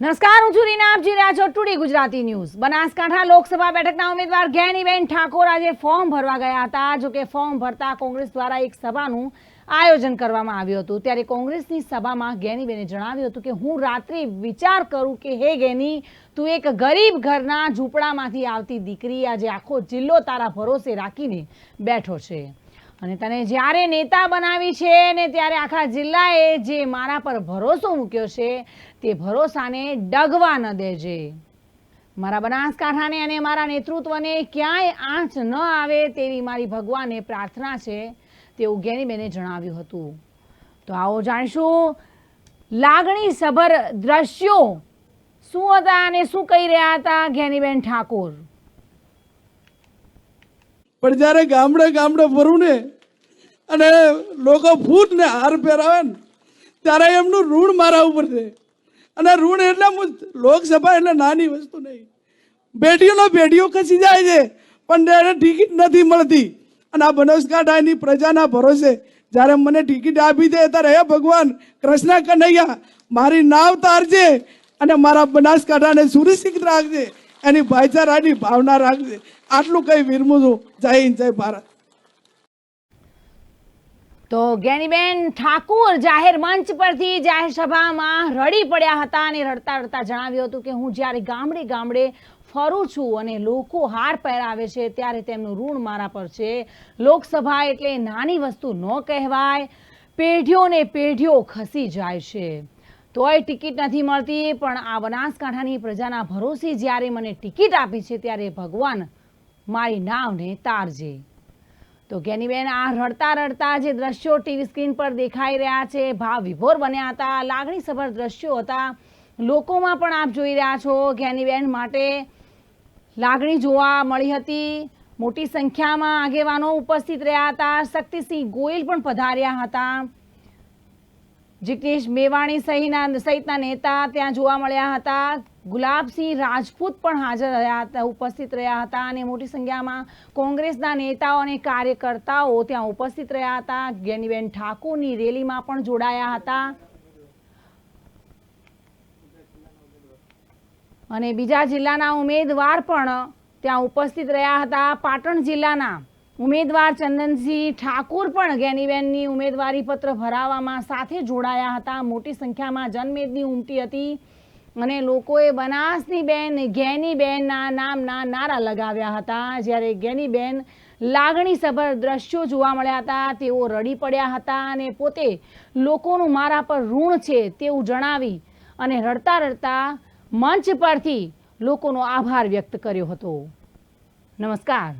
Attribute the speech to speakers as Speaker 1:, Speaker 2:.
Speaker 1: નમસ્કાર, હું છું રીના, આપ જોઈ રહ્યા છો ટુડે ગુજરાતી ન્યૂઝ। બનાસકાંઠા લોકસભા બેઠકના ઉમેદવાર જ્ઞાનીબેન ઠાકોર આજે ફોર્મ ભરવા ગયા હતા। જો કે ફોર્મ ભરતા કોંગ્રેસ દ્વારા એક સભાનું આયોજન કરવામાં આવ્યું હતું। ત્યારે કોંગ્રેસની સભામાં જ્ઞાનીબેને જણાવ્યું હતું કે હું રાત્રે વિચાર કરું કે હે જ્ઞાની, તું એક ગરીબ ઘરના ઝૂંપડામાંથી આવતી દીકરી આજે આખો જિલ્લો તારા ભરોસે રાખીને બેઠો છે અને તને જ્યારે નેતા બનાવી છે ને ત્યારે આખા જિલ્લાએ જે મારા પર ભરોસો મૂક્યો છે તે ભરોસાને ડગવા ન દેજે। મારા બનાસકાંઠાને અને મારા નેતૃત્વને ક્યાંય આંચ ન આવે તેવી મારી ભગવાનને પ્રાર્થના છે તેવું જ્ઞાનીબેને જણાવ્યું હતું। તો આવો જાણીશું લાગણીસભર દ્રશ્યો શું હતા અને શું કહી રહ્યા હતા જ્ઞાનીબેન ઠાકોર।
Speaker 2: પણ જ્યારે ગામડે ગામડે ફરું ને અને લોકો ફૂટ ને હાર પહેરાવે ને ત્યારે એમનું ઋણ મારા ઉપર છે। અને ઋણ એટલે લોકસભા એટલે નાની વસ્તુ નહીં, પેઢીઓ ખસી જાય છે પણ એને ટિકિટ નથી મળતી। અને આ બનાસકાંઠાની પ્રજાના ભરોસે જ્યારે મને ટિકિટ આપી દે ત્યારે હે ભગવાન કૃષ્ણ કનૈયા મારી નાવ તારજે અને મારા બનાસકાંઠાને સુરક્ષિત રાખજે, એની ભાઈચારાની ભાવના રાખજે। આટલું કઈ વિરમું છું। જય હિન્દ, જય ભારત।
Speaker 1: તો જ્ઞાનીબેન ઠાકોર જાહેર મંચ પરથી જાહેર સભામાં રડી પડ્યા હતા અને રડતા રડતા જણાવ્યું હતું કે હું જ્યારે ગામડે ગામડે ફરું છું અને લોકો હાર પહેરાવે છે ત્યારે તેમનું ઋણ મારા પર છે। લોકસભા એટલે નાની વસ્તુ ન કહેવાય, પેઢીઓ ને પેઢીઓ ખસી જાય છે તોય ટિકિટ નથી મળતી, પણ આ બનાસકાંઠાની પ્રજાના ભરોસે જ્યારે મને ટિકિટ આપી છે ત્યારે ભગવાન મારી નાવને તારજે। તો જ્ઞાનીબેન આ રડતા રડતા જે દ્રશ્યો ટીવી સ્ક્રીન પર દેખાઈ રહ્યા છે ભાવ વિભોર બન્યા હતા, લાગણીસભર દ્રશ્યો હતા। લોકોમાં પણ આપ જોઈ રહ્યા છો જ્ઞાનીબેન માટે લાગણી જોવા મળી હતી। મોટી સંખ્યામાં આગેવાનો ઉપસ્થિત રહ્યા હતા। શક્તિસિંહ ગોયલ પણ પધાર્યા હતા, જિગ્નેશ મેવાણી સહિતના નેતા ત્યાં જોવા મળ્યા હતા। ગુલાબસિંહ રાજપૂત પણ હાજર રહ્યા હતા, ઉપસ્થિત રહ્યા હતા અને મોટી સંખ્યામાં કોંગ્રેસના નેતાઓ અને કાર્યકર્તાઓ ત્યાં ઉપસ્થિત રહ્યા હતા। જ્ઞાનીબેન ઠાકોરની રેલીમાં પણ જોડાયા હતા અને બીજા જિલ્લાના ઉમેદવાર પણ ત્યાં ઉપસ્થિત રહ્યા હતા। પાટણ જિલ્લાના ઉમેદવાર ચંદનસિંહ ઠાકોર પણ જ્ઞાનીબેનની ઉમેદવારી પત્ર ભરાવવામાં સાથે જોડાયા હતા। મોટી સંખ્યામાં જનમેદની ઉમટી હતી અને લોકોએ બનાસની બેન જ્ઞાનીબેનના નામના નારા લગાવ્યા હતા। જ્યારે જ્ઞાનીબેન લાગણીસભર દ્રશ્યો જોવા મળ્યા હતા, તેઓ રડી પડ્યા હતા અને પોતે લોકોનું મારા પર ઋણ છે તેવું જણાવી અને રડતા રડતા મંચ પરથી લોકોનો આભાર વ્યક્ત કર્યો હતો। નમસ્કાર।